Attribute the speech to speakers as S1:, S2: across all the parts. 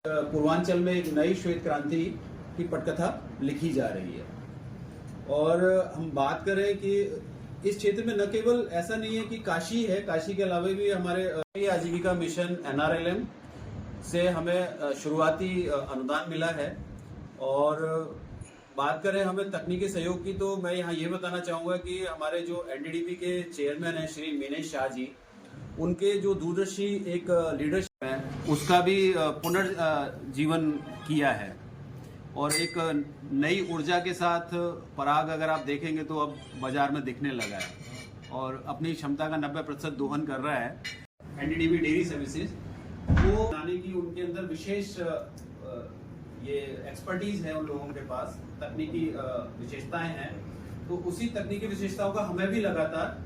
S1: पूर्वांचल में एक नई श्वेत क्रांति की पटकथा लिखी जा रही है। और हम बात करें कि इस क्षेत्र में न केवल ऐसा नहीं है कि काशी है, काशी के अलावा भी हमारे आजीविका मिशन NRLM से हमें शुरुआती अनुदान मिला है। और बात करें हमें तकनीकी सहयोग की, तो मैं यहाँ ये बताना चाहूँगा कि हमारे जो NDDB के चेयरमैन हैं श्री मीनेश शाह जी, उनके जो दूरदर्शी एक लीडरशिप है उसका भी पुनर्जीवन किया है। और एक नई ऊर्जा के साथ पराग अगर आप देखेंगे तो अब बाजार में दिखने लगा है और अपनी क्षमता का 90% दोहन कर रहा है। NDDB डेयरी सर्विसेज वो बनाने की उनके अंदर विशेष ये एक्सपर्टीज है, उन लोगों के पास तकनीकी विशेषताएं हैं। तो उसी तकनीकी विशेषताओं का हमें भी लगातार,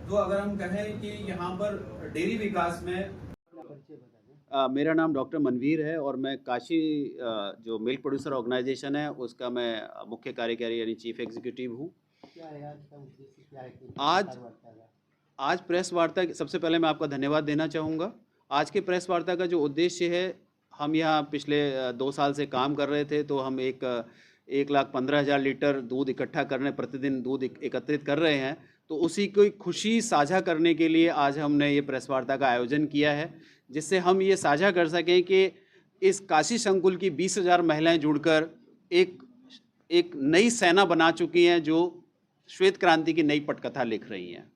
S1: तो अगर हम कहें कि यहाँ पर डेयरी विकास में मेरा नाम डॉक्टर मनवीर है और मैं काशी जो मिल्क प्रोड्यूसर ऑर्गेनाइजेशन है उसका मैं मुख्य कार्यकारी यानी चीफ एग्जीक्यूटिव हूँ। आज प्रेस वार्ता, सबसे पहले मैं आपका धन्यवाद देना चाहूँगा। आज के प्रेस वार्ता का जो उद्देश्य है, हम यहाँ पिछले 2 साल से काम कर रहे थे, तो हम 1,15,000 लीटर दूध इकट्ठा करने, प्रतिदिन दूध एकत्रित कर रहे हैं। तो उसी की खुशी साझा करने के लिए आज हमने ये प्रेस वार्ता का आयोजन किया है, जिससे हम ये साझा कर सकें कि इस काशी संकुल की 20,000 महिलाएं जुड़कर एक नई सेना बना चुकी हैं जो श्वेत क्रांति की नई पटकथा लिख रही हैं।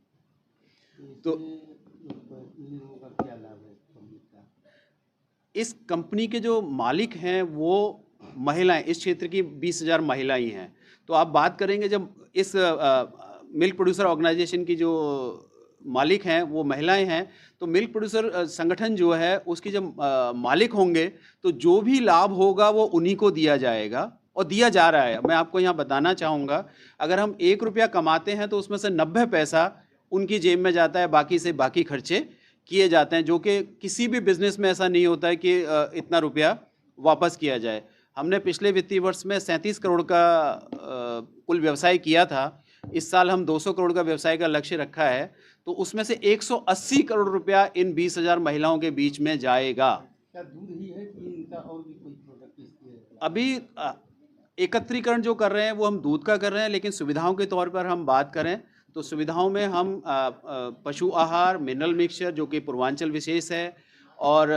S1: तो इस कंपनी के जो मालिक हैं वो महिलाएं, इस क्षेत्र की 20,000 महिलाएं ही हैं। तो आप बात करेंगे, जब इस मिल्क प्रोड्यूसर ऑर्गेनाइजेशन की जो मालिक हैं वो महिलाएं हैं, तो मिल्क प्रोड्यूसर संगठन जो है उसकी जब मालिक होंगे तो जो भी लाभ होगा वो उन्हीं को दिया जाएगा और दिया जा रहा है। मैं आपको यहाँ बताना चाहूँगा, अगर हम 1 रुपया कमाते हैं तो उसमें से 90 पैसा उनकी जेब में जाता है, बाकी से बाकी खर्चे किए जाते हैं, जो कि किसी भी बिजनेस में ऐसा नहीं होता है कि इतना रुपया वापस किया जाए। हमने पिछले वित्तीय वर्ष में 37 करोड़ का कुल व्यवसाय किया था। इस साल हम 200 करोड़ का व्यवसाय का लक्ष्य रखा है, तो उसमें से 180 करोड़ रुपया इन 20,000 महिलाओं के बीच में जाएगा।
S2: क्या दूध ही है कि इनका और भी कोई प्रोडक्ट इसके?
S1: अभी एकत्रीकरण जो कर रहे हैं वो हम दूध का कर रहे हैं, लेकिन सुविधाओं के तौर पर हम बात करें तो सुविधाओं में हम पशु आहार, मिनरल मिक्सचर जो कि पूर्वांचल विशेष है, और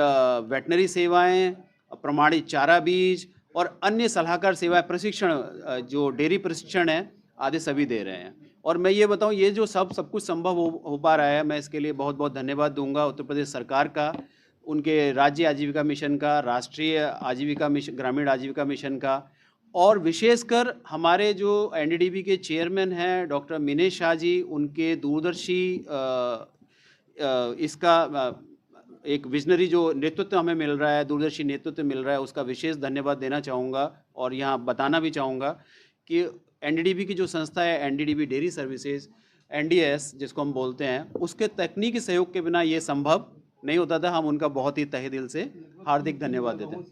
S1: वेटनरी सेवाएं, प्रमाणित चारा बीज और अन्य सलाहकार सेवाएं, प्रशिक्षण जो डेयरी प्रशिक्षण है आदि सभी दे रहे हैं। और मैं ये बताऊं, ये जो सब कुछ संभव हो पा रहा है, मैं इसके लिए बहुत बहुत धन्यवाद दूंगा उत्तर प्रदेश सरकार का, उनके राज्य आजीविका मिशन का, राष्ट्रीय आजीविका मिशन, ग्रामीण आजीविका मिशन का, और विशेषकर हमारे जो NDDB के चेयरमैन हैं डॉक्टर मीनेश शाह जी, उनके दूरदर्शी इसका एक विजनरी जो नेतृत्व हमें मिल रहा है, दूरदर्शी नेतृत्व मिल रहा है, उसका विशेष धन्यवाद देना चाहूँगा। और यहाँ बताना भी चाहूँगा कि NDDB की जो संस्था है, NDDB डेयरी सर्विसेज, NDS जिसको हम बोलते हैं, उसके तकनीकी सहयोग के बिना ये संभव नहीं होता था। हम उनका बहुत ही तहे दिल से हार्दिक धन्यवाद देते हैं।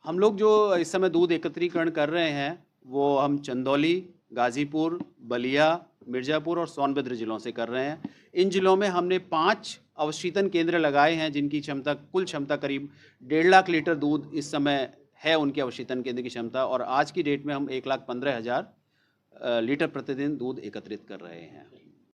S1: हम लोग जो इस समय दूध एकत्रीकरण कर रहे हैं वो हम चंदौली, गाजीपुर, बलिया, मिर्ज़ापुर और सोनभद्र जिलों से कर रहे हैं। इन जिलों में हमने 5 अवशीतन केंद्र लगाए हैं, जिनकी क्षमता, कुल क्षमता करीब 1.5 लाख लीटर दूध इस समय है उनके अवशीतन केंद्र की क्षमता। और आज की डेट में हम 1,15,000 लीटर प्रतिदिन दूध एकत्रित कर रहे हैं।